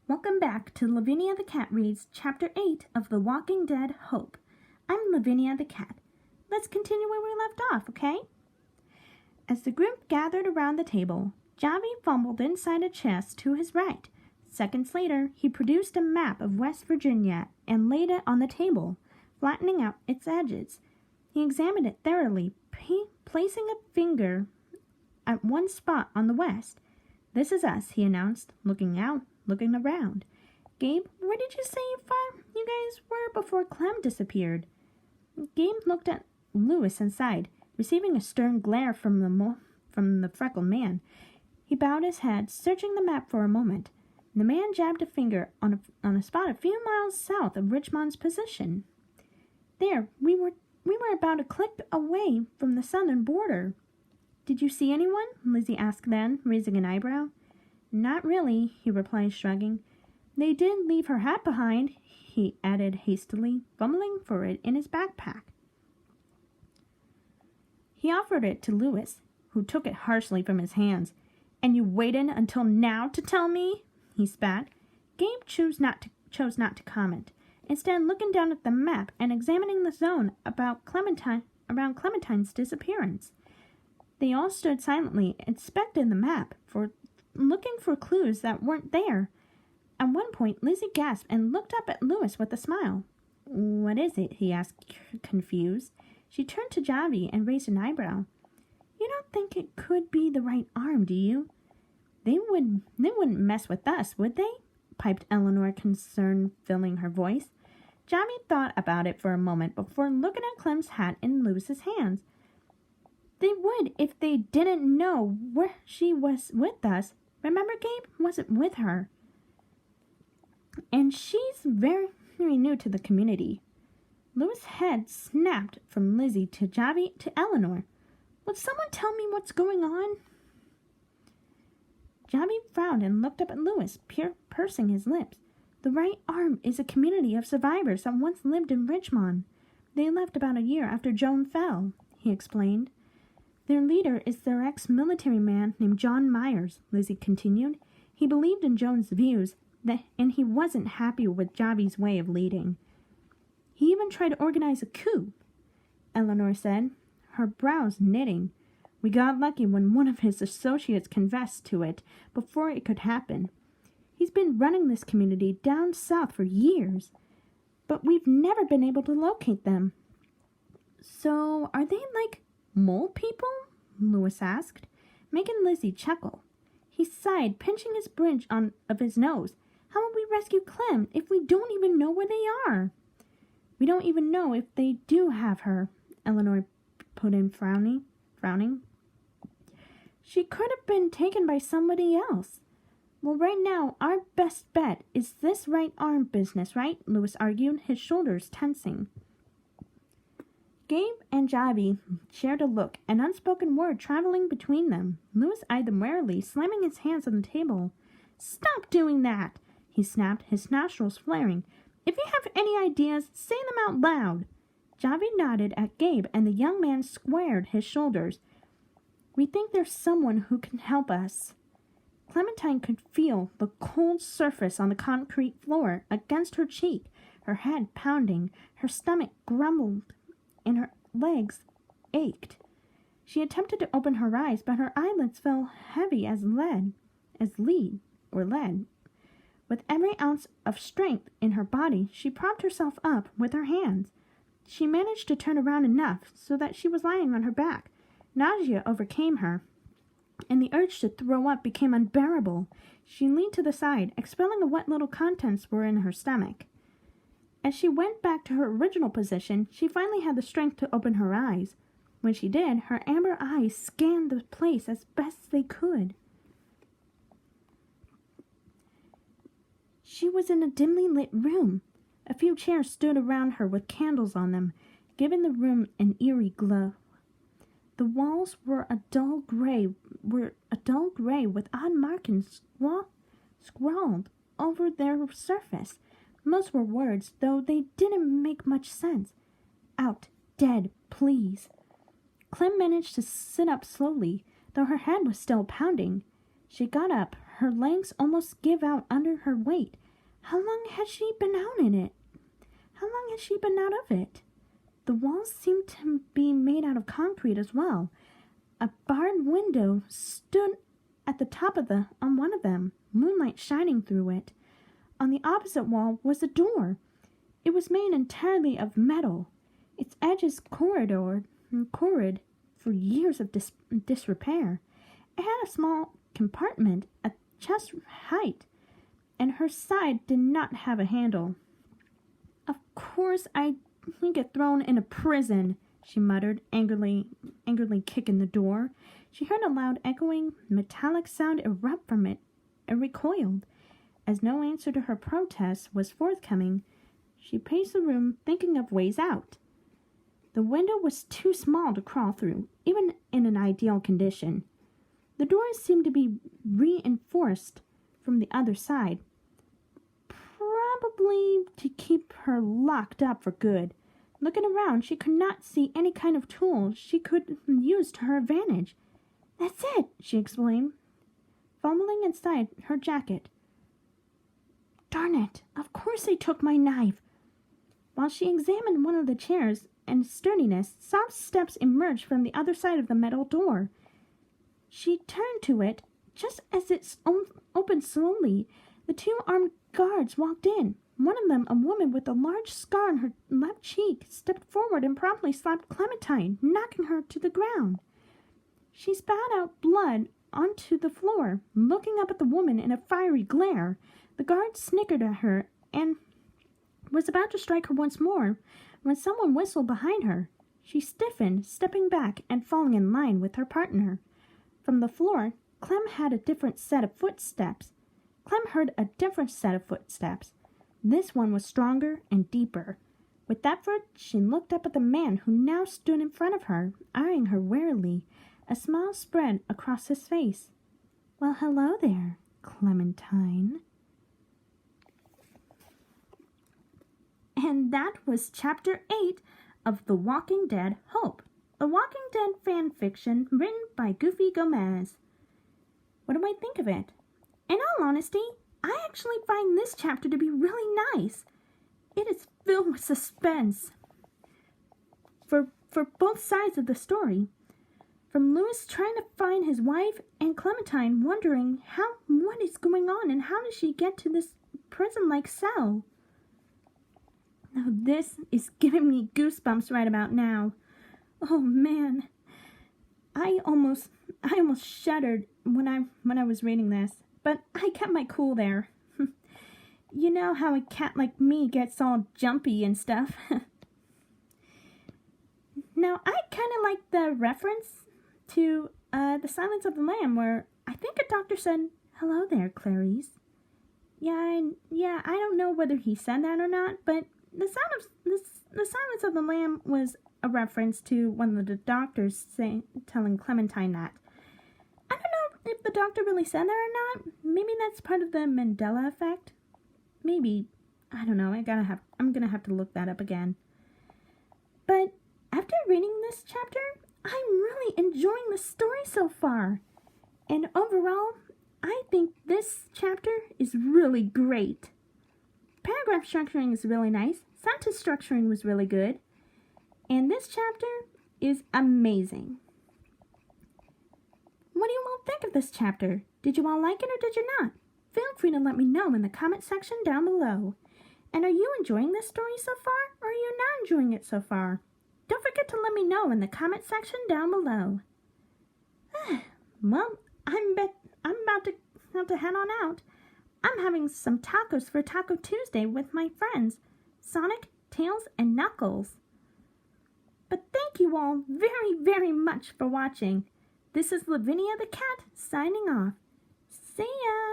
Welcome back to Lavinia the Cat Reads Chapter 8 of The Walking Dead Hope. I'm Lavinia the Cat. Let's continue where we left off, okay? As the group gathered around the table, Javi fumbled inside a chest to his right. Seconds later, he produced a map of West Virginia and laid it on the table, flattening out its edges. He examined it thoroughly, placing a finger at one spot on the west. "This is us," he announced, looking around. "Gabe, where did you say you guys were before Clem disappeared?" Gabe looked at Louis and sighed, receiving a stern glare from the freckled man. He bowed his head, searching the map for a moment. The man jabbed a finger on a spot a few miles south of Richmond's position. "There, we were about a click away from the southern border." "Did you see anyone?" Lizzie asked then, raising an eyebrow. "Not really," he replied, shrugging. "They did leave her hat behind," he added hastily, fumbling for it in his backpack. He offered it to Louis, who took it harshly from his hands. "And you waited until now to tell me?" he spat. Gabe chose not to comment, instead looking down at the map and examining the zone around Clementine's disappearance. They all stood silently, inspecting the map, looking for clues that weren't there. At one point, Lizzie gasped and looked up at Louis with a smile. "What is it?" he asked, confused. She turned to Javi and raised an eyebrow. "You don't think it could be the right arm, do you?" They wouldn't mess with us, would they?" piped Eleanor, concern filling her voice. Javi thought about it for a moment before looking at Clem's hat in Louis's hands. "They would if they didn't know where she was with us. Remember, Gabe wasn't with her. And she's very new to the community." Louis' head snapped from Lizzie to Javi to Eleanor. "Would someone tell me what's going on?" Javi frowned and looked up at Louis, pursing his lips. "The Right Arm is a community of survivors that once lived in Richmond. They left about a year after Joan fell," he explained. "Their leader is their ex-military man named John Myers," Lizzie continued. "He believed in Joan's views, and he wasn't happy with Javi's way of leading. He even tried to organize a coup," Eleanor said, her brows knitting. "We got lucky when one of his associates confessed to it before it could happen. He's been running this community down south for years, but we've never been able to locate them." "So are they like mole people?" Louis asked, making Lizzie chuckle. He sighed, pinching his bridge of his nose. "How will we rescue Clem if we don't even know where they are?" "We don't even know if they do have her," Eleanor put in, frowning. "She could have been taken by somebody else." "Well, right now, our best bet is this right arm business, right?" Louis argued, his shoulders tensing. Gabe and Javi shared a look, an unspoken word traveling between them. Louis eyed them warily, slamming his hands on the table. "Stop doing that!" he snapped, his nostrils flaring. "If you have any ideas, say them out loud." Javi nodded at Gabe, and the young man squared his shoulders. "We think there's someone who can help us." Clementine could feel the cold surface on the concrete floor against her cheek, her head pounding, her stomach grumbled, and her legs ached. She attempted to open her eyes, but her eyelids felt heavy as lead. With every ounce of strength in her body, she propped herself up with her hands. She managed to turn around enough so that she was lying on her back. Nausea overcame her, and the urge to throw up became unbearable. She leaned to the side, expelling what little contents were in her stomach. As she went back to her original position, she finally had the strength to open her eyes. When she did, her amber eyes scanned the place as best they could. She was in a dimly lit room. A few chairs stood around her with candles on them, giving the room an eerie glow. The walls were a dull gray with odd markings scrawled over their surface. Most were words, though they didn't make much sense. "Out, dead, please." Clem managed to sit up slowly, though her head was still pounding. She got up, her legs almost give out under her weight. How long had she been out in it? How long had she been out of it? The walls seemed to be made out of concrete as well. A barred window stood at the top on one of them, moonlight shining through it. On the opposite wall was a door. It was made entirely of metal, its edges corroded for years of disrepair. It had a small compartment at chest height, and her side did not have a handle. Of course I get thrown in a prison, she muttered, angrily kicking the door. She heard a loud echoing metallic sound erupt from it and recoiled. As no answer to her protest was forthcoming, she paced the room, thinking of ways out. The window was too small to crawl through, even in an ideal condition. The doors seemed to be reinforced from the other side, probably to keep her locked up for good. Looking around, she could not see any kind of tool she could use to her advantage. "That's it!" she exclaimed, fumbling inside her jacket. "Darn it! Of course they took my knife!" While she examined one of the chairs and sturdiness, soft steps emerged from the other side of the metal door. She turned to it. Just as it opened slowly, the two armed guards walked in. One of them, a woman with a large scar on her left cheek, stepped forward and promptly slapped Clementine, knocking her to the ground. She spat out blood onto the floor, looking up at the woman in a fiery glare. The guard snickered at her and was about to strike her once more when someone whistled behind her. She stiffened, stepping back and falling in line with her partner. From the floor, Clem heard a different set of footsteps. This one was stronger and deeper. With that effort, she looked up at the man who now stood in front of her, eyeing her warily. A smile spread across his face. "Well, hello there, Clementine." And that was Chapter 8 of The Walking Dead Hope, a Walking Dead fan fiction written by Goofy Gomez. What do I think of it? In all honesty, I actually find this chapter to be really nice. It is filled with suspense for both sides of the story. From Louis trying to find his wife and Clementine wondering what is going on and how does she get to this prison-like cell. Now this is giving me goosebumps right about now. Oh man, I almost shuddered when I was reading this, but I kept my cool there. You know how a cat like me gets all jumpy and stuff. Now I kind of like the reference to The Silence of the Lamb, where I think a doctor said, "Hello there, Clarice." Yeah, I don't know whether he said that or not, but the Silence of the Lamb was a reference to one of the doctors telling Clementine that. I don't know if the doctor really said that or not. Maybe that's part of the Mandela effect. Maybe. I don't know. I'm gonna have to look that up again. But after reading this chapter, I'm really enjoying the story so far. And overall, I think this chapter is really great. Paragraph structuring is really nice. Sentence structuring was really good. And this chapter is amazing. What do you all think of this chapter? Did you all like it or did you not? Feel free to let me know in the comment section down below. And are you enjoying this story so far, or are you not enjoying it so far? Don't forget to let me know in the comment section down below. Well, I'm about to have to head on out. I'm having some tacos for Taco Tuesday with my friends, Sonic, Tails, and Knuckles. But thank you all very, very much for watching. This is Lavinia the Cat signing off. See ya!